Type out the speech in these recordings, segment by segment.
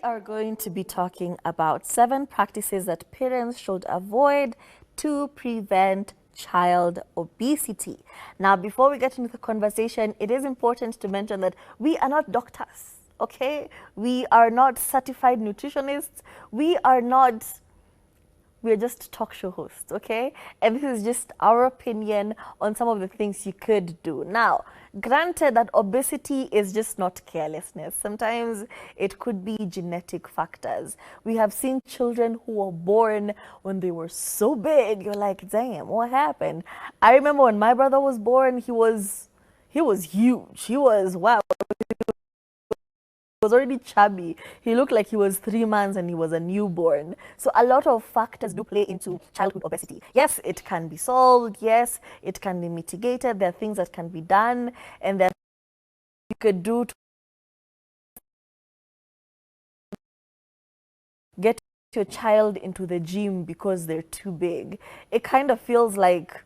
are going to be talking about 7 practices that parents should avoid to prevent child obesity. Now, before we get into the conversation, it is important to mention that we are not doctors, okay? We are not certified nutritionists. We're just talk show hosts, okay? And this is just our opinion on some of the things you could do. Now, granted that obesity is just not carelessness. Sometimes it could be genetic factors. We have seen children who were born when they were so big. You're like, damn, what happened? I remember when my brother was born, he was huge. He was, wow. Was already chubby. He looked like he was 3 months and he was a newborn. So a lot of factors do play into childhood obesity. Yes, it can be solved. Yes, it can be mitigated. There are things that can be done and that you could do to get your child into the gym because they're too big. It kind of feels like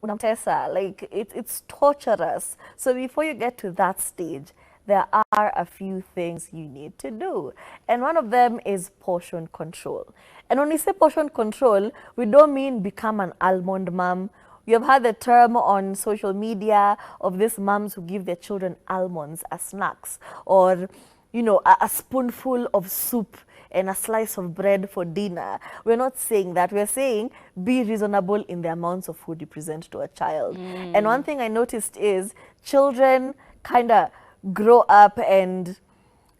it's torturous. So before you get to that stage, there are a few things you need to do. And one of them is portion control. And when we say portion control, we don't mean become an almond mom. You have heard the term on social media of these moms who give their children almonds as snacks, or, you know, a spoonful of soup and a slice of bread for dinner. We're not saying that. We're saying be reasonable in the amounts of food you present to a child. And one thing I noticed is children kind of grow up and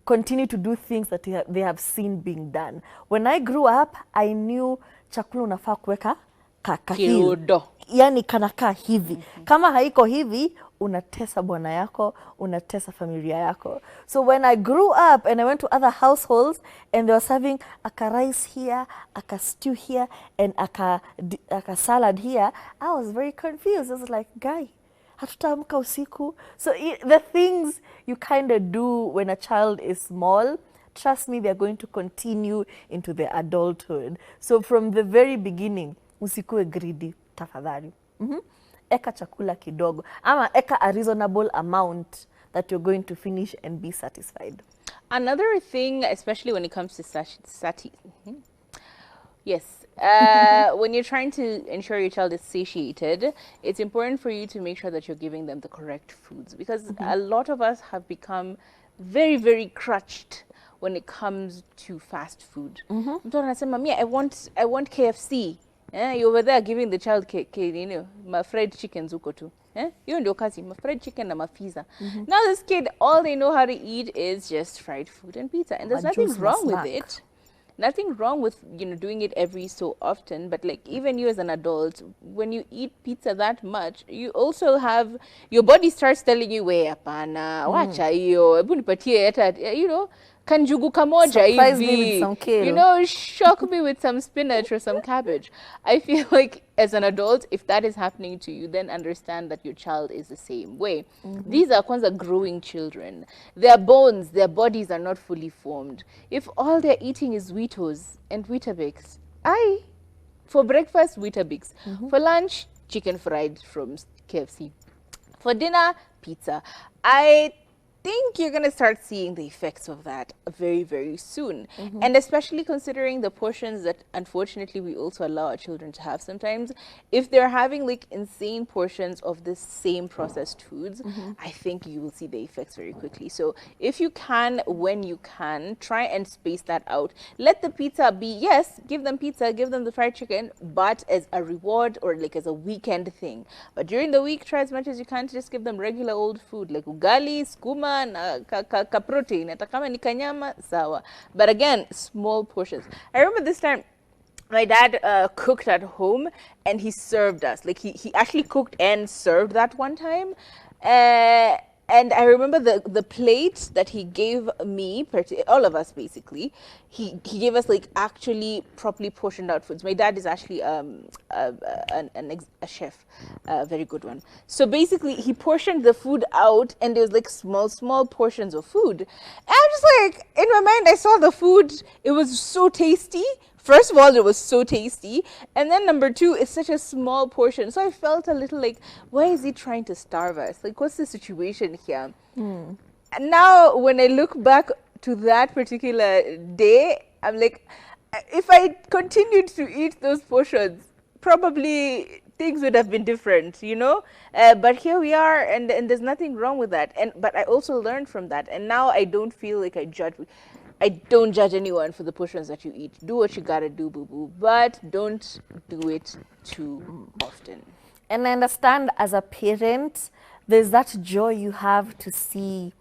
continue to do things that they have seen being done. When I grew up, I knew chakula unafaa kuweka kirudo, yani kanakaa hivi. Kama haiko hivi, unatesa bwana yako, unatesa familia yako. So when I grew up and I went to other households and they were serving a rice here, a stew here, and a salad here, I was very confused. I was like, guy, hatutaamka usiku. So the things you kind of do when a child is small, trust me, they're going to continue into their adulthood. So from the very beginning, usikue greedy, tafadhali. Eka chakula kidogo. Ama eka a reasonable amount that you're going to finish and be satisfied. Another thing, especially when it comes to yes, when you're trying to ensure your child is satiated, it's important for you to make sure that you're giving them the correct foods, because a lot of us have become very, very crutched when it comes to fast food. I want KFC. You're over there giving the child my fried chicken zuko tu. You ndio kazi, my fried chicken na mafiza. Now this kid, all they know how to eat is just fried food and pizza, and there's nothing wrong with it. Nothing wrong with, you know, doing it every so often, but like even you as an adult, when you eat pizza that much, you also have, your body starts telling you, we hapana, wacha hiyo, hebu nipatie hata, you know, kanjugu kamoja Surprise me with hivi, some kale. you know, shock me with some spinach or some cabbage. I feel like as an adult, if that is happening to you, then understand that your child is the same way. These are kwanza growing children. Their bones, their bodies are not fully formed. If all they're eating is Weetos and Weetabix, for breakfast, Weetabix. For lunch, chicken fried from KFC. For dinner, pizza. I think you're going to start seeing the effects of that very, very soon. And especially considering the portions that unfortunately we also allow our children to have sometimes. If they're having like insane portions of the same processed foods, I think you will see the effects very quickly. So if you can, when you can, try and space that out. Let the pizza be, yes, give them pizza, give them the fried chicken, but as a reward or like as a weekend thing. But during the week, try as much as you can to just give them regular old food like ugali, skuma, ka protein, hata kama ni kanyama, sawa. But again, small portions. I remember this time, my dad cooked at home and he served us. Like he actually cooked and served that one time. And I remember the plate that he gave me, all of us basically, he gave us like actually properly portioned out foods. My dad is actually a chef, a very good one. So basically he portioned the food out and there was like small portions of food. And I'm just like, in my mind, I saw the food, it was so tasty. First of all, it was so tasty. And then number two, it's such a small portion. So I felt a little like, why is he trying to starve us? Like, what's the situation here? And now when I look back to that particular day, I'm like, if I continued to eat those portions, probably things would have been different, you know. But here we are, and there's nothing wrong with that. And but I also learned from that, and now I don't feel like I judge. I don't judge anyone for the portions that you eat. Do what you gotta do, boo boo, but don't do it too often. And I understand as a parent, there's that joy you have to see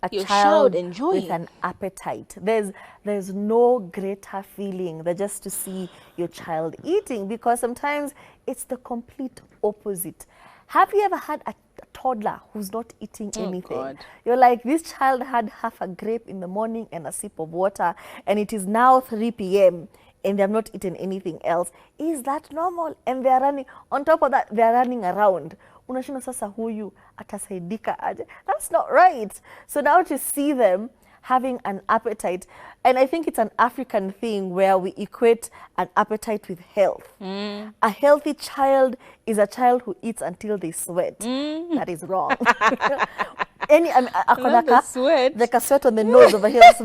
a Your child child enjoying. with an appetite. There's no greater feeling than just to see your child eating, because sometimes it's the complete opposite. Have you ever had a toddler who's not eating anything? God. You're like, this child had half a grape in the morning and a sip of water, and it is now 3 p.m. and they have not eaten anything else. Is that normal? And they are running. On top of that, they are running around. Unashinda sasa huyu atasaidika aje? That's not right. So now to see them having an appetite, and I think it's an African thing where we equate an appetite with health. A healthy child is a child who eats until they sweat. That is wrong. Love the sweat. Like a sweat on the nose over here. So,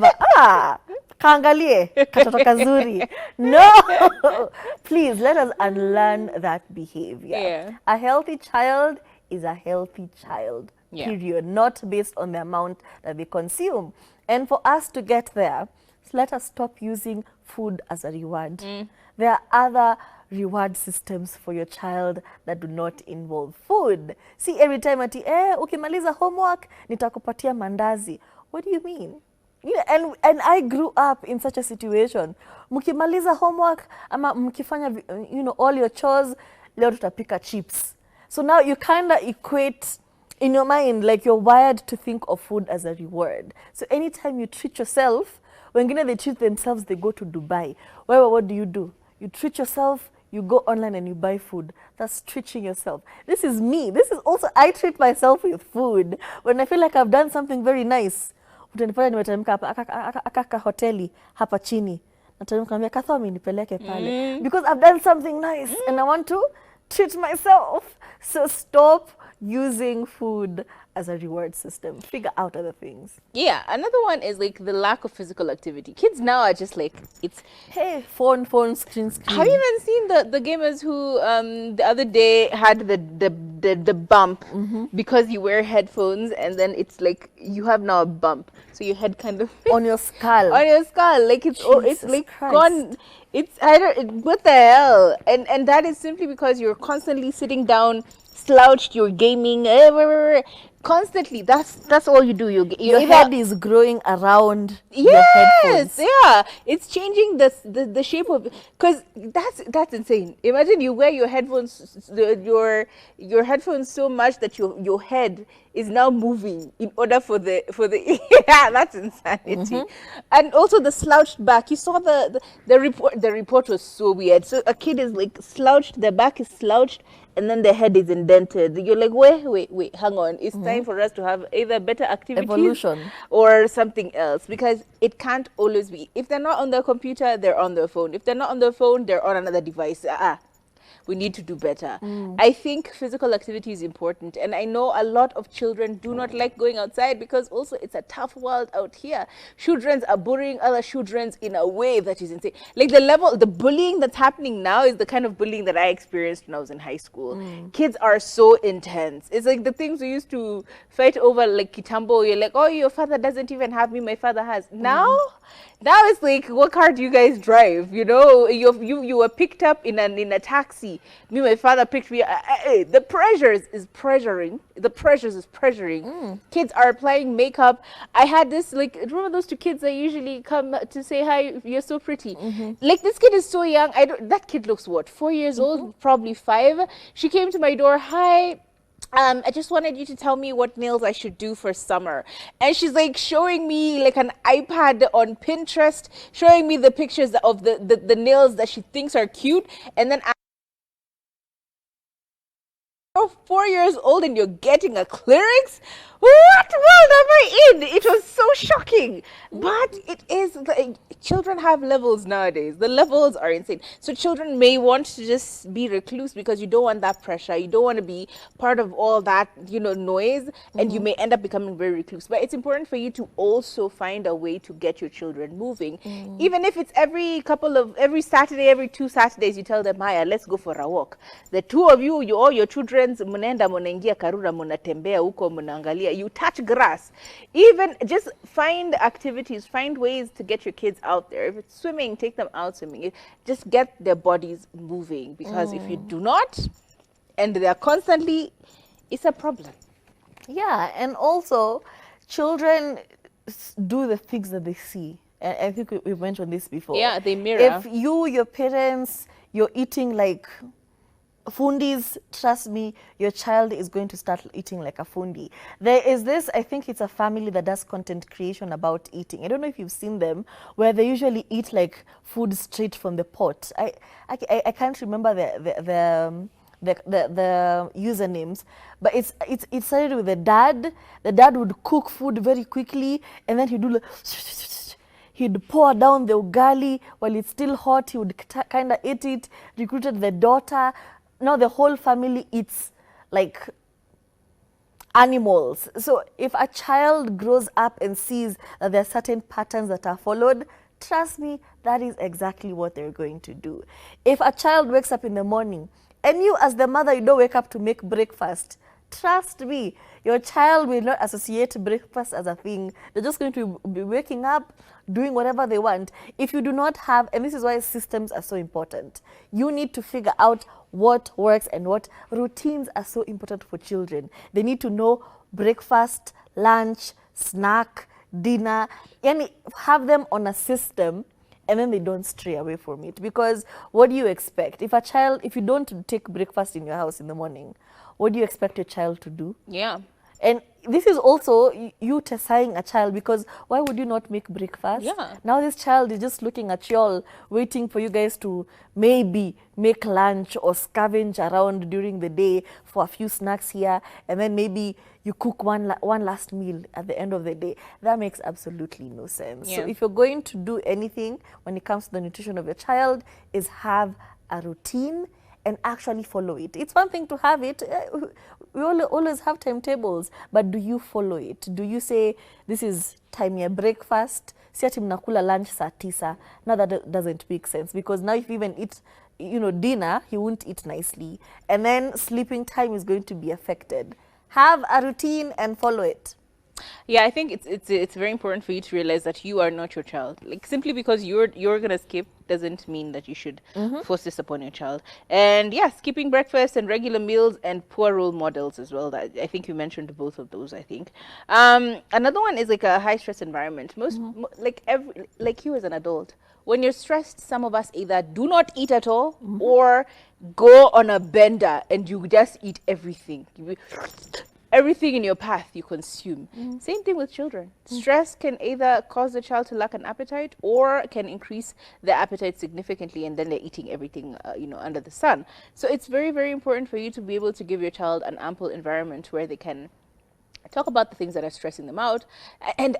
kaangalie katoto kazuri. No, please let us unlearn that behavior. Yeah. A healthy child is a healthy child. Yeah. Period. Not based on the amount that they consume. And for us to get there, let us stop using food as a reward. There are other reward systems for your child that do not involve food. See, every time ati, ukimaliza homework, nitakupatia mandazi. What do you mean? Yeah, and I grew up in such a situation. Mkimaliza homework, ama mkifanya, all your chores, leo tutapika chips. So now you kind of equate in your mind, like you're wired to think of food as a reward. So anytime you treat yourself, wengine they treat themselves, they go to Dubai. What do? You treat yourself, you go online and you buy food. That's treating yourself. This is me. This is also, I treat myself with food. When I feel like I've done something very nice, utanipata nimeteremka hapa aka hoteli hapa chini. Nateremka niambia Kathomi nipeleke pale. Because I've done something nice and I want to treat myself. So stop using food as a reward system. Figure out other things. Yeah, another one is like the lack of physical activity. Kids now are just like, it's, Hey, phone, screen. have you even seen the gamers who the other day had the bump because you wear headphones, and then it's like you have now a bump, so your head kind of On your skull. on your skull, like it's Jesus like Christ. gone. It's what the hell, and that is simply because you're constantly sitting down, slouched, you're gaming constantly. That's all you do. Your Your head is growing around your yes, headphones. yeah, it's changing the shape of, because that's insane. Imagine you wear your headphones, your headphones so much that your head is now moving in order for the yeah, that's insanity. And also the slouched back. You saw the report. The report was so weird. So a kid is like slouched, their back is slouched, and then their head is indented. You're like, wait, hang on. It's time for us to have either better activities Evolution. or something else, because it can't always be. If they're not on their computer, they're on their phone. If they're not on their phone, they're on another device. We need to do better. I think physical activity is important, and I know a lot of children do not like going outside because also it's a tough world out here. Children are bullying other children in a way that is insane. Like the bullying that's happening now is the kind of bullying that I experienced when I was in high school. Kids are so intense. It's like the things we used to fight over, like kitambo. You're like, oh, your father doesn't even have me, my father has. Now it's like, what car do you guys drive? You know, you were picked up in a taxi. Me, my father picked me. The pressures is pressuring. Kids are applying makeup. I had this, like, remember those two kids that usually come to say hi, you're so pretty. Like, this kid is so young. That kid looks what, 4 years old, probably 5. She came to my door, hi. I just wanted you to tell me what nails I should do for summer. And she's like showing me like an iPad on Pinterest, showing me the pictures of the nails that she thinks are cute. And then you're 4 years old and you're getting a clearance? What world am I in? It was so shocking. But it is, like, children have levels nowadays. The levels are insane. So children may want to just be recluse because you don't want that pressure. You don't want to be part of all that, noise, and you may end up becoming very recluse. But it's important for you to also find a way to get your children moving. Even if it's every Saturday, every 2 Saturdays, you tell them, Maya, let's go for a walk. The two of you, all your children's, munaenda munaingia Karura, munatembea huko, munaangalia, you touch grass. Even just find activities, find ways to get your kids out there. If it's swimming, take them out swimming. Just get their bodies moving, because if you do not, and they're constantly, it's a problem. Yeah, and also children do the things that they see. And I think we've mentioned this before. Yeah, they mirror. If your parents, you're eating like fundis, trust me, your child is going to start eating like a fundi. There is this, I think it's a family that does content creation about eating. I don't know if you've seen them, where they usually eat like food straight from the pot. I can't remember the usernames, but it started with the dad. The dad would cook food very quickly, and then he'd do like, he'd pour down the ugali while it's still hot. He would kind of eat it. Recruited the daughter. Now the whole family eats like animals. So if a child grows up and sees that there are certain patterns that are followed, trust me, that is exactly what they're going to do. If a child wakes up in the morning and you as the mother, you don't wake up to make breakfast, trust me, your child will not associate breakfast as a thing. They're just going to be waking up, doing whatever they want. If you do not have, and this is why systems are so important, you need to figure out what works and what routines are so important for children. They need to know breakfast, lunch, snack, dinner, and have them on a system, and then they don't stray away from it. Because what do you expect? If you don't take breakfast in your house in the morning, what do you expect your child to do? Yeah. And this is also you testing a child, because why would you not make breakfast? Yeah. Now this child is just looking at y'all, waiting for you guys to maybe make lunch or scavenge around during the day for a few snacks here, and then maybe you cook one last meal at the end of the day. That makes absolutely no sense. Yeah. So if you're going to do anything when it comes to the nutrition of your child, is have a routine and actually follow it. It's one thing to have it. We always have timetables, but do you follow it? Do you say, this is time ya breakfast, si ati mnakula lunch saa 9? Now that doesn't make sense, because now if you even eat dinner, he won't eat nicely. And then sleeping time is going to be affected. Have a routine and follow it. Yeah, I think it's very important for you to realize that you are not your child. Like, simply because you're gonna skip doesn't mean that you should force this upon your child. And yeah, skipping breakfast and regular meals and poor role models as well. That I think you mentioned both of those. I think another one is like a high stress environment. Like you as an adult, when you're stressed, some of us either do not eat at all or go on a bender and you just eat everything. Everything in your path you consume. Same thing with children. Stress can either cause the child to lack an appetite or can increase the appetite significantly, and then they're eating everything under the sun. So it's very, very important for you to be able to give your child an ample environment where they can talk about the things that are stressing them out. And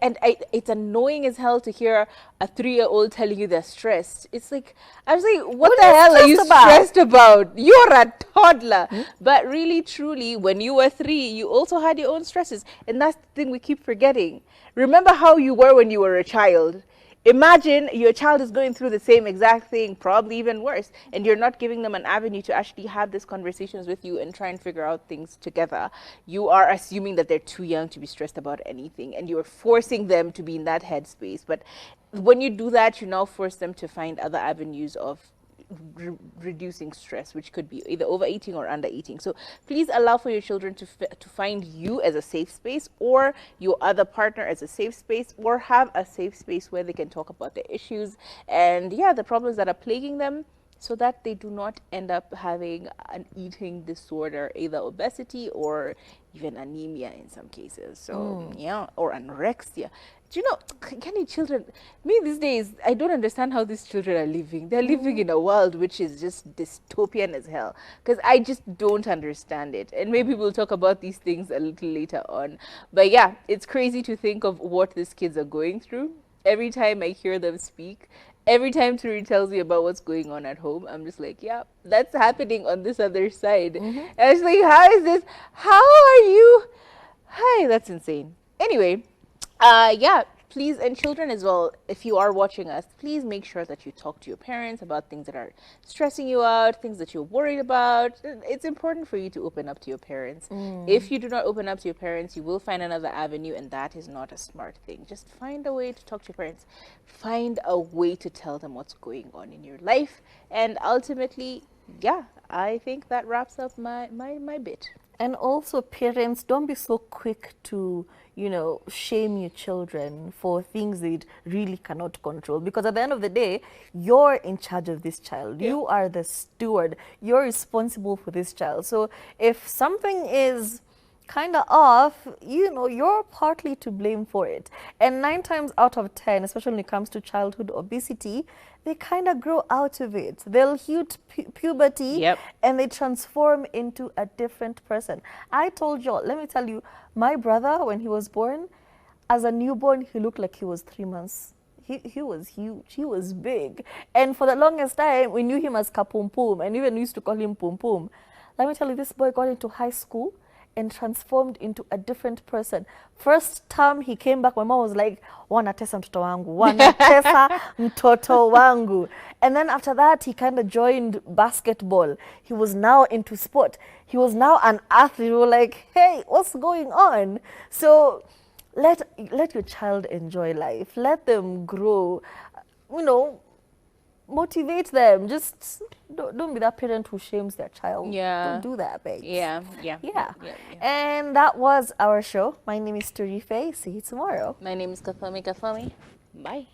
it's annoying as hell to hear a 3-year-old telling you they're stressed. It's like, I was like, what the hell are you stressed about? You're a toddler. But really, truly, when you were 3, you also had your own stresses. And that's the thing we keep forgetting. Remember how you were when you were a child. Imagine your child is going through the same exact thing, probably even worse, and you're not giving them an avenue to actually have these conversations with you and try and figure out things together. You are assuming that they're too young to be stressed about anything, and you're forcing them to be in that headspace. But when you do that, you now force them to find other avenues of reducing stress, which could be either overeating or undereating. So please allow for your children to find you as a safe space, or your other partner as a safe space, or have a safe space where they can talk about their issues and the problems that are plaguing them, so that they do not end up having an eating disorder, either obesity or even anemia in some cases. So, yeah, or anorexia. Do you know, can you children, me these days, I don't understand how these children are living. They're living in a world which is just dystopian as hell, because I just don't understand it. And maybe we'll talk about these things a little later on. But yeah, it's crazy to think of what these kids are going through. Every time I hear them speak, every time Turi tells me about what's going on at home, I'm just like, yeah, that's happening on this other side. And I was like, how is this? How are you? Hi, that's insane. Anyway, yeah, please, and children as well, if you are watching us, please make sure that you talk to your parents about things that are stressing you out, things that you're worried about. It's important for you to open up to your parents. If you do not open up to your parents, you will find another avenue, and that is not a smart thing. Just find a way to talk to your parents. Find a way to tell them what's going on in your life. And ultimately, yeah, I think that wraps up my bit. And also, parents, don't be so quick to, shame your children for things they really cannot control. Because at the end of the day, you're in charge of this child. Yeah. You are the steward. You're responsible for this child. So if something is kind of off, you're partly to blame for it. And 9 times out of 10, especially when it comes to childhood obesity, they kind of grow out of it. They'll hit puberty, Yep. and they transform into a different person. I told y'all, let me tell you, my brother, when he was born, as a newborn, he looked like he was 3 months. He was huge. He was big. And for the longest time, we knew him as Kapum Pum, and even used to call him Pum Pum. Let me tell you, this boy got into high school and transformed into a different person. First time he came back, my mom was like, wanatesa mtoto wangu, wanatesa mtoto wangu. And then after that, he kind of joined basketball. He was now into sport. He was now an athlete. We were like, hey, what's going on? So let your child enjoy life. Let them grow. Motivate them. Just don't be that parent who shames their child. Yeah. Don't do that, babes. Yeah. Yeah. And that was our show. My name is Turife. See you tomorrow. My name is Kathami Kathami. Bye.